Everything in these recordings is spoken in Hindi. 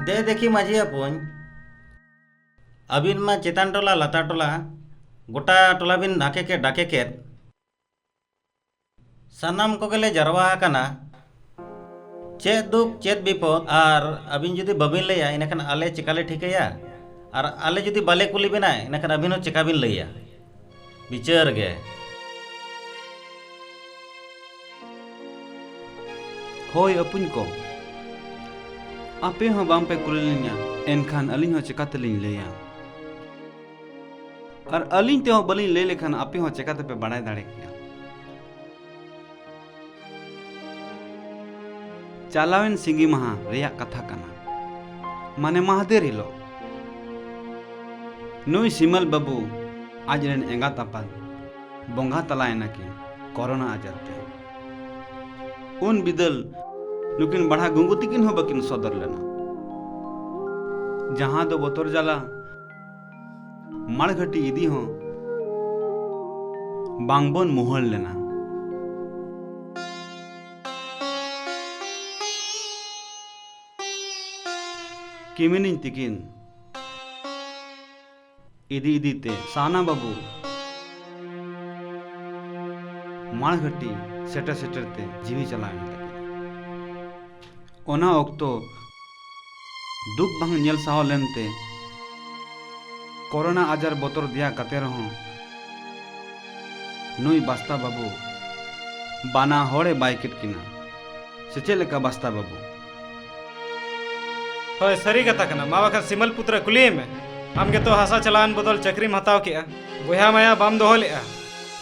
दे देखी माझी अपन अबिन मा चेतान टोला लाता टोला गोटा टोला बिन डाके के सानाम को गेले जरवा आकाना चेद दुख चेद विपद और अबिन जुदी बबिन लैया इनखान आले चिकाले ठिकैया और आले जुदी बाले कुली बिना इनखान अबिन चिका बिन लैया विचार गे होय अपुन को आपे हो बाम पे कुलिया एनखान अलिन हो चिकाते लिन लैया और अलिन ते हो बलिन ले लेखान आपे हो चिकाते पे बनाए दाड़े किया चालावेन सिंगी महा रेया कथा कना माने महादेर हिलो नुई सिमल बाबू आज रेन एंगा तापा बोंगा तलायना की कोरोना आजारते उन बिदल नुकिन बढ़ा गुंगुती किन हो बकिन सदर लेना जहां दो बोतर जाला मड़घटी इदी हो बांगबन मुहल लेना किमिनिन तिकिन इदी इदी ते साना बाबू मड़घटी सेटर सेटर ते जीवी चलाएन ओना ओक्तो दुख बांग नेल साहो लेनते कोरोना आजार बोतर दिया कते रहो नुई बास्ता बाबू बाना होड़े बाइकिट किना सेचे लेका बास्ता बाबू होय सरी कथा कना मा बखा सिमल पुत्र कुलिये में आमगे तो हासा चलान बदल चक्रीम हताव के बुहा माया बाम दोहो ले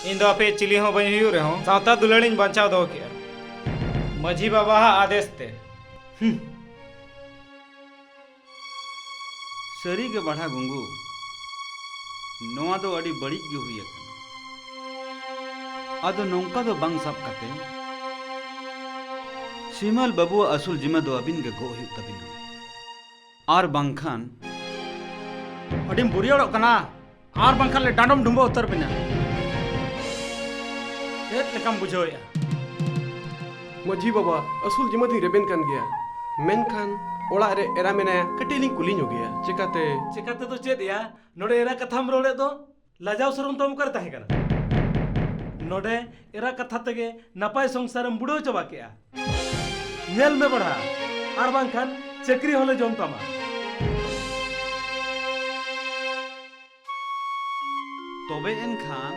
इन दो आपे चिली हो बन हुई रहो सावता दुलड़िन बचाव दो के मझी बाबा आदेश ते सरी के बढ़ा गुंगू नोआ दो अड़ी बड़ी गे हुई अदो नौका दो बंग सब कते सिमल बाबू असुल जिम्मा दो अबिन के गो हुई तबिन और बंखान अडिम बुरियोड़ कना और बंखान ले डांडम ढुंबो उतर बिना एक लेकम बुझोया मजी बाबा असुल जिम्मा दी रेबेन कान गया मेनखान ओड़ा रे एरा मेनाया कटिली कुली नो गया चिकाते तो चेद या नोडे एरा कथाम रोड़े दो लजाव सरम तम कर ताहे कना नोडे एरा कथा तगे नपाय संसारम बुड़ो चबा के नेल में बढ़ा और बंखान चक्री होले जम तमा तोबे एनखान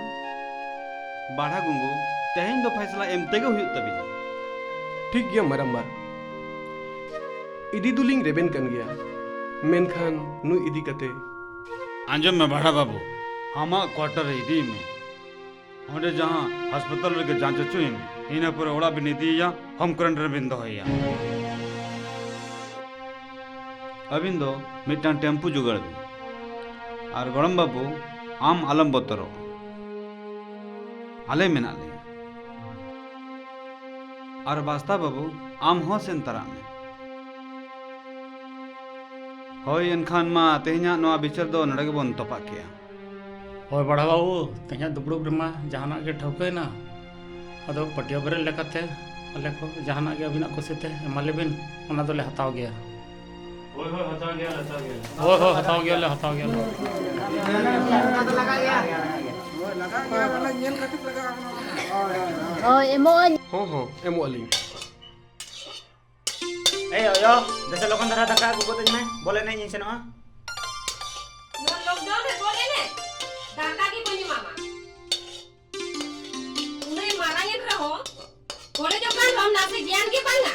बाढ़ा गुंगू तेहेन दो फैसला एम तेगे हुई तबिना ठीक गया मरम्बा इदी दुलिंग रेबेन कन गया मेनखान नु इदी कते आंजम में बाढ़ा बाबू हमा क्वार्टर इदी में होंडे जहां अस्पताल रे के जांच चुई में इना पर ओड़ा बिन इदी या हम क्वारंटाइन बिन दो है अबिन दो मिटान टेम्पू जुगाड़ भी और गरम बाबू आम आलम बोतरो आले में नाले और बास्ता बाबू आम हो सेन तरा में होय एनखान मा तेहना नोआ बिचार दो नडे बन तोपा किया होय बड़ा बाबू तेहना दुबड़ुब रेमा जहाना के ठौकैना अदो पटिया बरे लेकाते अले को जहाना के अबिना कुसिते एमाले बिन ओना दोले हताव गया होय हताव गया ले हताव गया ओय एमोन हो एमो अलिंग ए यो दसे लोकन धरा धक्का गुगोतन में बोले नहीं जिन सेनो नो लॉकडाउन है बोले ने दादा की बनी मामा नहीं मारा ये रहो बोले जो कर हम ना से ज्ञान के पाना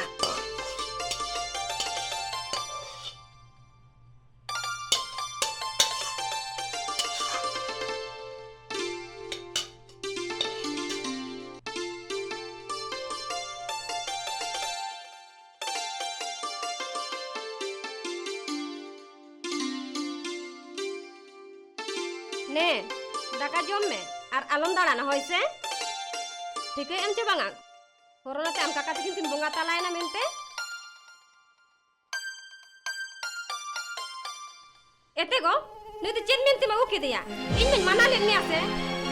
ने दाका जम में और आलम दाड़ाना होइसे ठीक है एम चे बांगा कोरोना ते आम काका तकिन किन बोंगा तालायना मेनते एते गो नहीं तो चेन मेनते मगो के दिया इन में मना लेने आसे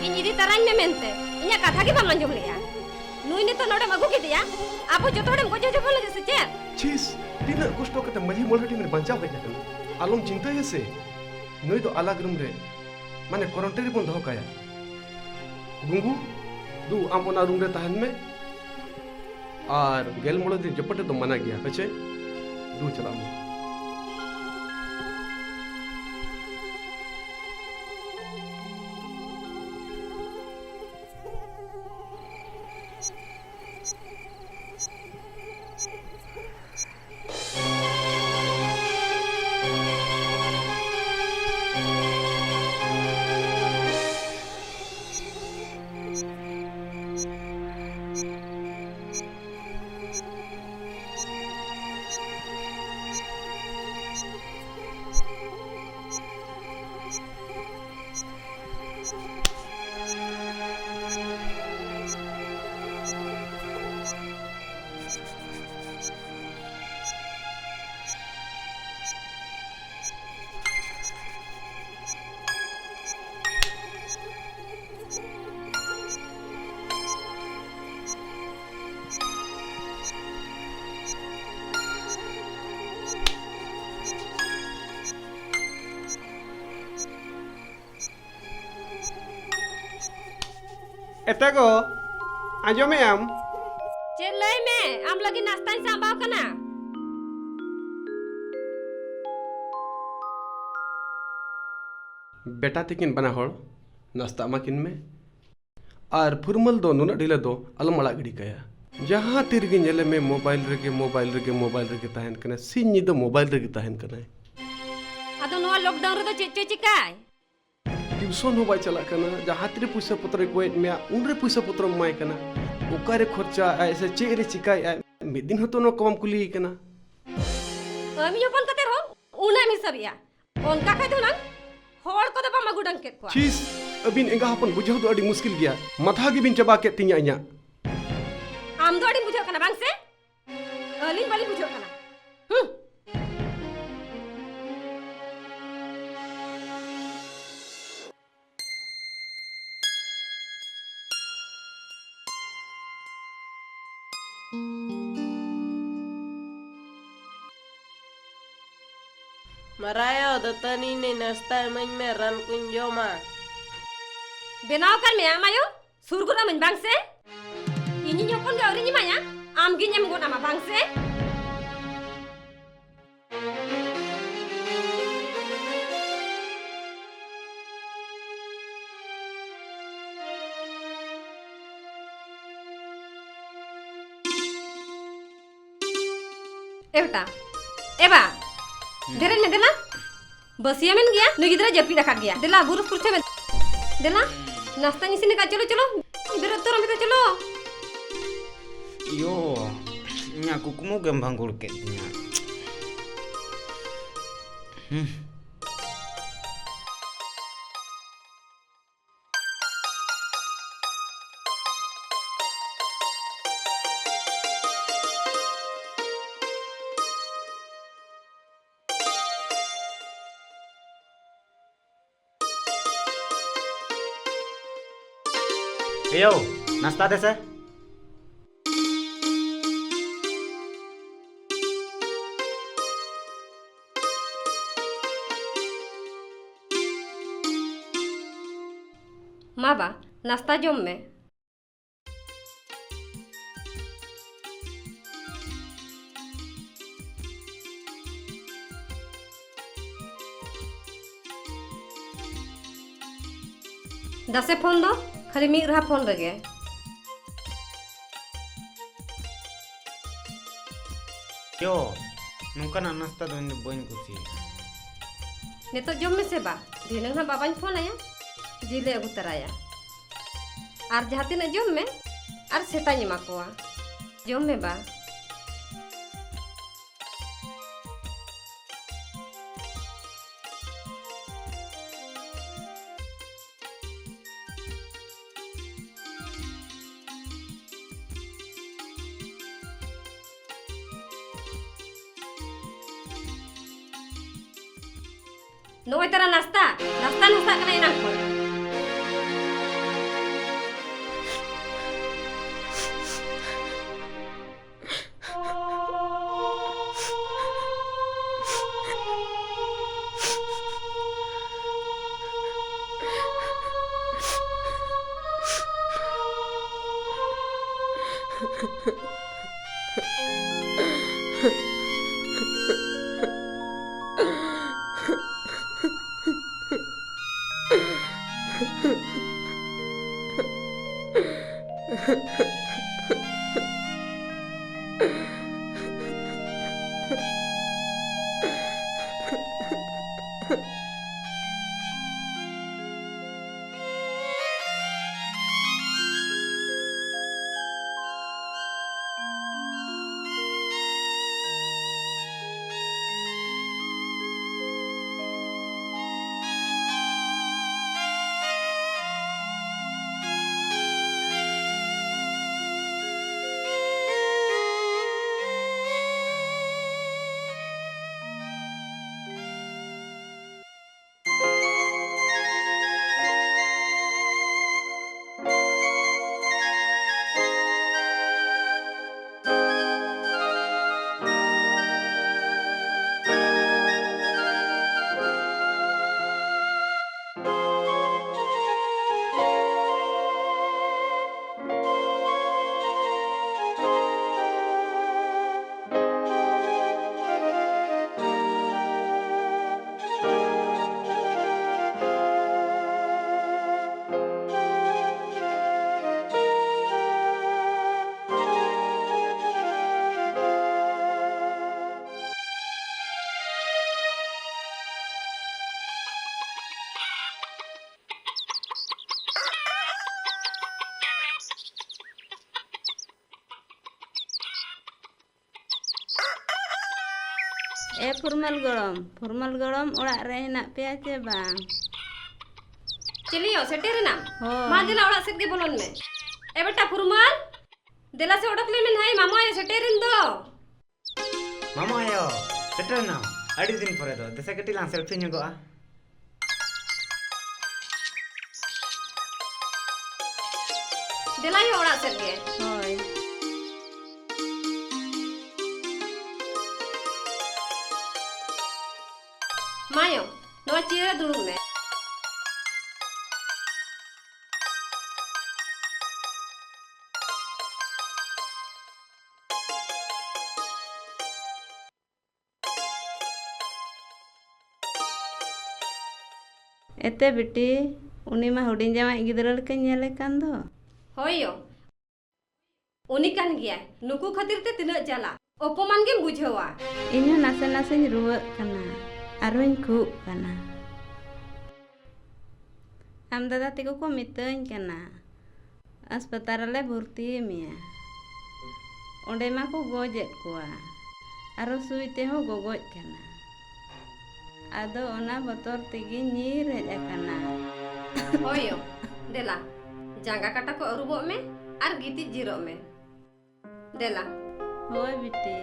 इन इदी तराइन में मेनते इन्या कथा की बांगा जम लिया नुई ने तो नोडे मगु के दिया अब जो तोड़े को जो बोले जैसे चेर चीज तीन कष्ट करते मजी मोलहटी में बंचा हो गया आलम चिंता है से नुई तो अलग रूम रे माने क्वारंटाइन बन दो काया गुंगू दू आम ओना रूम रे तहन में और गेल मोड़ दिन जपटे तो मना गया अच्छे दू चला एतगो आजमे आम चेर लय में आम लगी नाश्ता से आबाव कना बेटा तकिन बना हड़ नाश्ता माकिन में और फुरमल दो नुना ढीला दो अलम अड़ा गिड़ी कया जहाँ तिरगे नेले में मोबाइल रेगे तहन कना सिन निद मोबाइल रेगे तहन कना अदो नो लॉकडाउन रे तो चेच चिकाय ट्यूशन हो बाय चला कना जहाँ तिरे पैसा पत्र कोई में उनरे पैसा पत्र माय कना ओकारे खर्चा ऐसे चेरे चिकाय मिद दिन हतो नो कम कुली कना আমি যখন কতে রো উনা মি সবিয়া অনকা খাই দো না হড় কতে পা মগুডাং কেট কোয়া चीज अबिन एंगा हपन बुझाव तो अड़ी मुश्किल गया माथा गिबिन चबा के तिया इया आम दो अड़ी बुझो कना बांग से अलिन वाली बुझो कना Marayo datani ni nasta main me ran kunjoma. बेनाव कर में आमायो सुरगुना मन बांग से इनी nyopon ga ori ni maya am gi nyam gona ma bang se एबटा एबा देरे ने देला बसिया में गया नु गिदरा जपी रखा गया देला बुरु पुरछे में देला नाश्ता निसिने का चलो चलो इधर तो रमिता चलो यो nya kukumu gembang gulket nya Yo, नाश्ता दे से माबा नाश्ता जम में दसे फोन दो खाली मी रहा फोन लगे yo nungka na nasta do ni boin kusi नितो जम में से बा दिनंग ना बाबान फोन आया जिले अगु तराया आर जहाते न जम में आर सेता निमा कोआ जम में बा नो तेरा नाश्ता नाश्ता नाश्ता करना इना को फुरमल गड़म ओड़ा रे हेना पेया चे बांग चलियो सेटेरना हो मा दिला ओड़ा सेट के बोलन में ए बेटा फुरमल दिला से ओडक ले मिन हाई मामा आयो सेटेरिन दो मामा आयो सेटर ना अड़ी दिन परे दो देसे कटी लांग सेल्फी ᱧᱚᱜᱚᱜᱼᱟ दिला यो ओड़ा सेट के होय मायो नवा चीरे दुड़ू में एते बेटी उनी मा हुडिंग जामाई गिदरा लेका नेले कान दो होयो उनी कान गया नुकु खातिर ते तिना जाला अपमान के बुझेवा इन्हा नासे नासे रुवा कना आरोइन खूब कना आम दादा तिको को मितन कना अस्पताल ले भर्ती मिया ओंडे मा को गोजेत कोआ आरो सुईते हो गोगोज कना आदो ओना बतोर तिगी नीर हेज कना होयो देला जांगा काटा को अरुबो में आर गीति जीरो में देला होय बेटी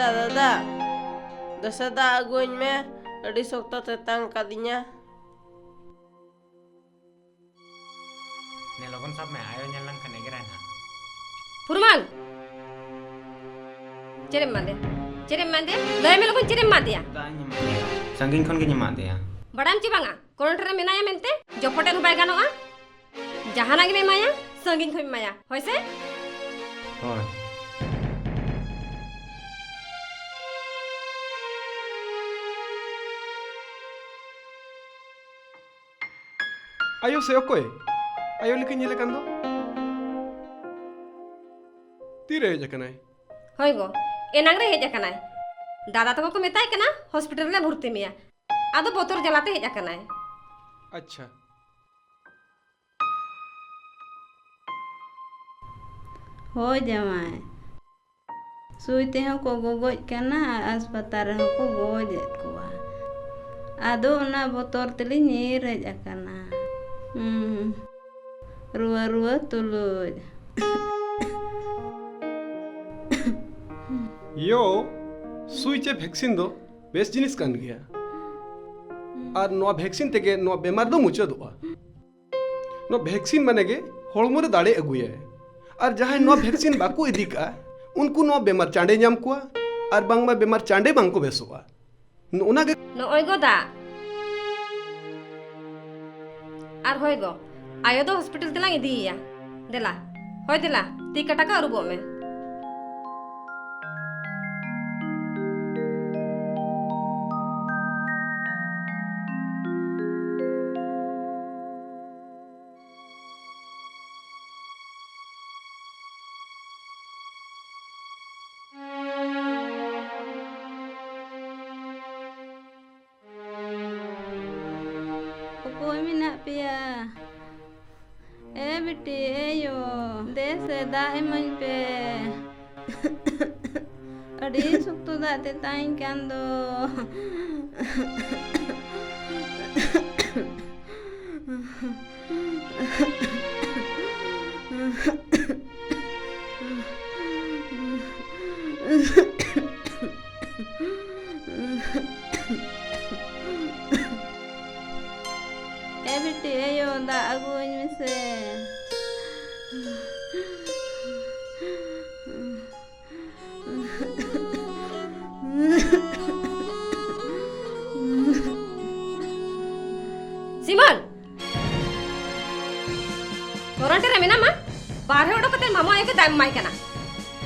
दादा दसदा aguin me adi sokto tetang kadinya ने लोगन सब में आयो ñal lang kan egeran ha फुरमल चेरे मादे लय में लोगन चेरे मादिया संगिन खन के ñमा देया बड़ाम ची बांगा कोरोना रे मेनाया मेनते जपटे बाय गानोआ जहाना गे माया संगिन खय माया होइसे होय Ayo se okoy. Ayo lekin nyele kan do. Tire heja kanai. होय गो एनांग रे हेज कनाय दादा तको को मेताय कना हॉस्पिटल ले भर्ती मिया आदो बोतर जलाते हेज कनाय अच्छा. होय जमाय सुईते हो को गोगोज कना अस्पताल हो को गोजेत कोआ आदो ओना बोतर तली नीर हेज कना रुआ रुआ तुलुज. Yo, सुई चे वैक्सीन दो बेस जिनिस कान गया और नोआ वैक्सीन तेगे नोआ बेमार दो मुचादोआ नो वैक्सीन माने गे हड़मो रे दाड़े अगुया और जहां नो वैक्सीन बाको इदी का उनको नो बेमार चांडे नाम कोआ और बांगमा बेमार चांडे बांको बेसोआ ओना गे नोय गो दा आर होय गो आयो दो हॉस्पिटल तेला इदिया देला होय देला ती कटा का अरुबो में Opo mina pia. Beti yo. Dese da iman pe. Adi suktu da te tain kando. Beti yo da aguin mise. सिमल कोरोना रे मेना मा बारहे ओडो कते मामा आके दाम माई कना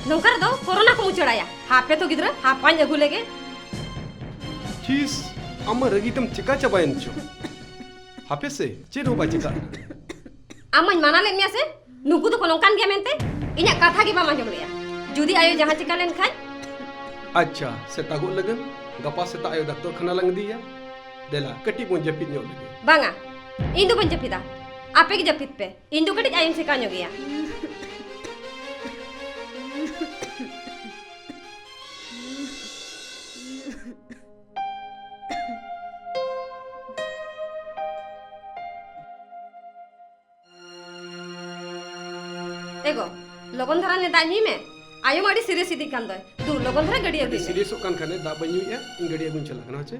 नोकर दो कोरोना को मुचड़ाया हापे तो गिदरा हापान जगु लेगे चीज अम्मा रगीतम चिका चबायन चो हापे से चेरो बाजिका आमन माना ले मिया से नुकु तो कोनोंकान गया मेनते इन्या कथा की बामा जम लिया जुदी आयो जहां चिका लेन खाय अच्छा से तागो लगन गपा से तायो डॉक्टर खाना लंग दिया देला कटी पो जपित नो लगे बांगा इन दो पंजपिदा आपे की जपित पे इन दो कटी आयन से कान्यो गया एगो लगन धरा ने दानी में आयो माडी सीरियस इदी कान दय दू लगन धरा गड़ी अदी सीरियस कान खाने दा बन्यु या इन गड़ी अगुन चला कना छे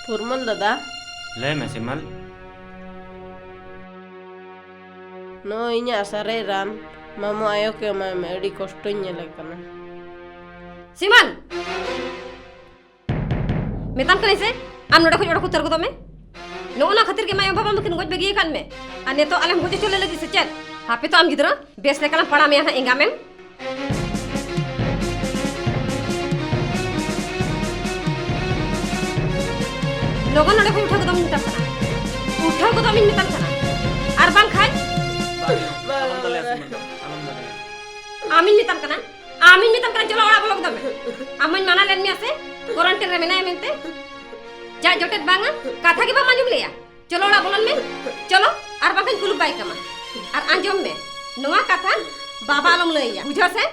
फुरमल दादा ले में सिमल नो इnya asare ran मामो आयो के मैं अड़ी कष्ट नेले कना सिमन मेताम कने से आम नोडा खoj ओडको तरगो दमे नो ना खातिर के माय बाबा मकिन गoj बेगी कान में अने तो आलम गोजे चले लगी से चल हापे तो आम गिदरा बेस ले कना पड़ा में ना इंगा में लोगन नोडे को उठा को दम निता कना उठा को दम निता कना आर बांग खाय आमीन मितम कना चलो ओड़ा बोलक दमे आमन माना लेन में से क्वारंटाइन रे मेना मेनते जा जोटेत बांगा कथा की बा मांजुम लिया चलो ओड़ा बोलन में चलो आर बाकन कुलुब बाई कमा आर आंजम में नोआ कथा बाबा आलम लइया बुझा से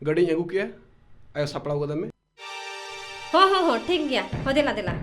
गड़ी अगु किया आयो सपड़ाव गदम में हो ठीक गया हो देला देला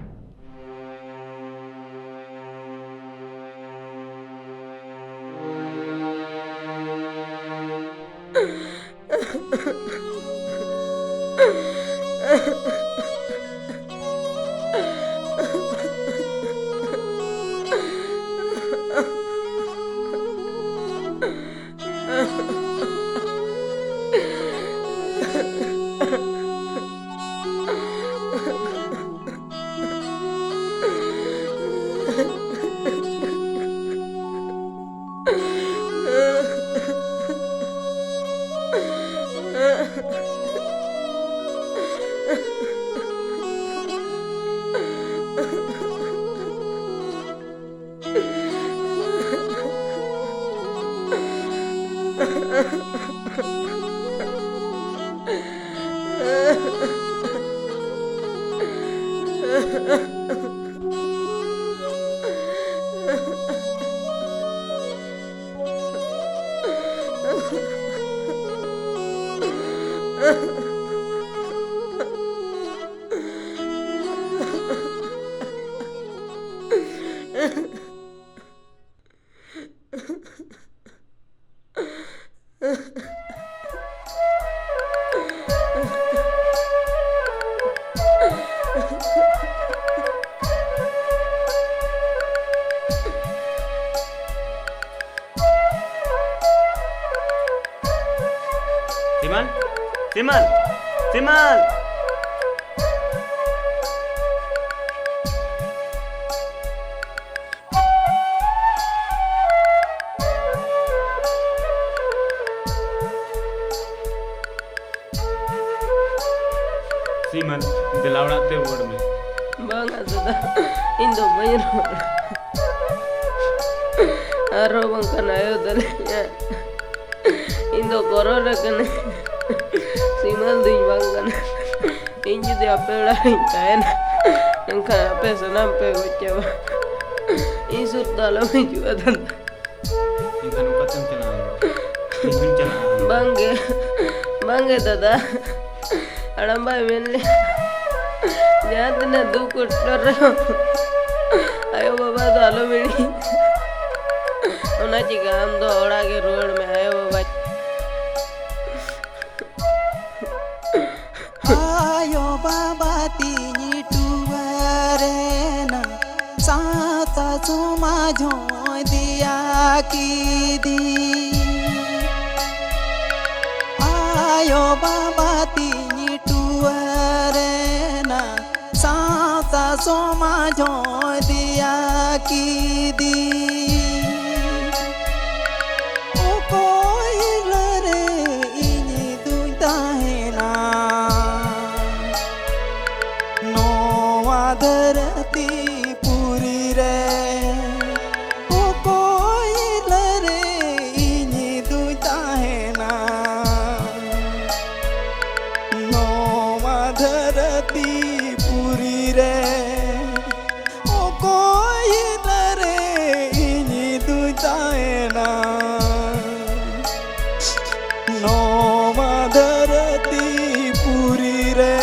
Simal, Simal, Simal. Simal, delawat te word me. Bangga sudah Indo banyak Aro bang kan ayo dalenya Indo corona kan Simal di bang kan Inju di apa lah kain Engkau apa senampe gocewa Isut dalam juga tante Inkan ukat yang celaan. Ingin celaan. Bangga dada Adamba menle Jangan tina dukut lor Ayo baba dalo meni Una chica ando ahora que road में आयो बाबा आयो बाबा तिनी टुवरेना साता चुमा झो दिया की दी आयो बाबा तिनी टुवरेना साता चुमा झो दिया की दी धरती पूरी रे ओ कोई लरे इनी दुता है ना नोवा धरती पूरी रे ओ कोई लरे इनी दुता है ना नोवा धरती पूरी रे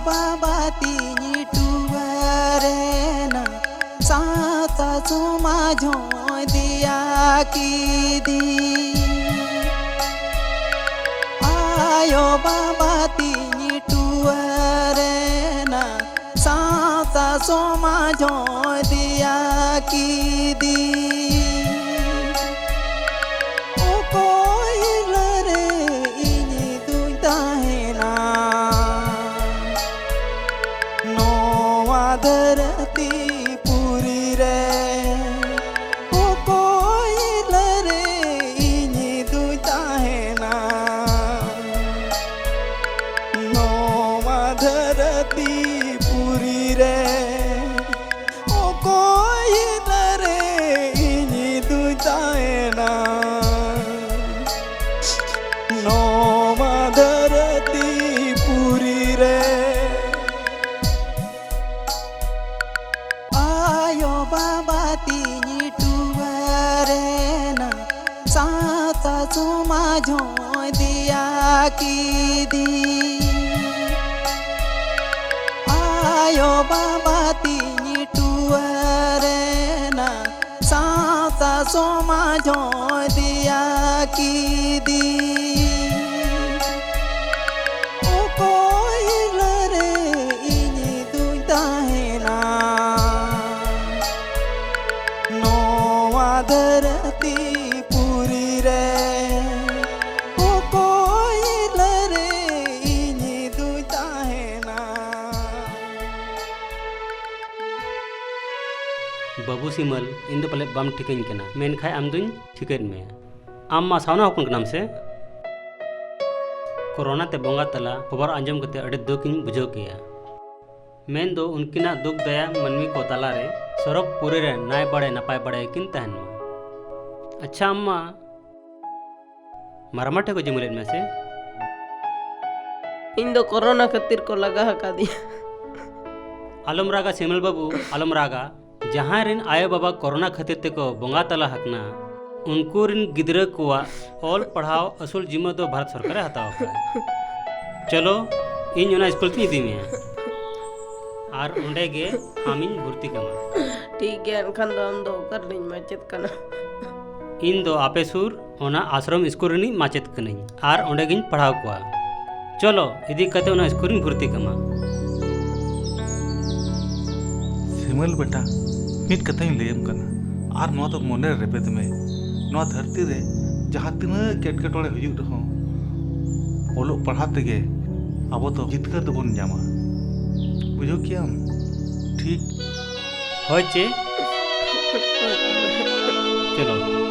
बाबा तिनी टुवरेना साता चुमा झो दिया की दी आयो बाबा तिनी टुवरेना साता चुमा झो दिया की दी ओ कोई लरे इनी दुता है ना धरती पूरी रे ओ कोई लरे इनी दुता है ना नोवा धरती पूरी रे ओ कोई लरे इनी दुता है ना नोवा धरती पूरी रे बाबा तिनी टुवरेना साता चुमा झो दिया की दी आयो बाबा तिनी टुवरेना साता चुमा झो दिया की दी ओ कोई लरे इनी दुता है ना धरती पूरी रे ओ कोई लरे इनी दुता है ना बाबू सिमल इन दो पले बाम ठिकइन कना मेन खाय आम दुन ठिकइन में आम मा सावना हकन कनाम से कोरोना ते बोंगा तला खबर आंजम कते अडे दुख इन बुझो किया मेन दो उनकिना दुख दया मनमी को तला रे सरक पूरे रे नाय बड़े नपाय बड़े किन तहन मा अच्छा अम्मा मरमटे को जिमुलेन में से इन दो कोरोना खातिर को लगा हका दिया आलम रागा सिमल बाबू आलम रागा जहाँ रिन आयो बाबा कोरोना खातिर ते को बोंगा तला हकना उनको रिन गिदरा कुआ ऑल पढ़ाओ असूल जिम्मा दो भारत सरकार हताओ चलो इन योना स्कूल ती दी में आर उंडे गे हामिन भर्ती कमा ठीक है अनखान दो हम दो कर नहीं माचेत कना इन दो आपे सुर ओना आश्रम स्कूल रिनी माचेत कनई आर उंडे गिन पढ़ाओ कुआ चलो इदी कते उना स्कूल भर्ती कमा सिमल बेटा मिट कथाई लैम कना आर नोआ तो मोने रेपेद में नोआ धरती रे जहाँ तीन केटकेटोड़े हुजुग रहो ओलो पढ़ा तेगे अब तो जितकर दबन जामा बुझो क्या ठीक होचे चलो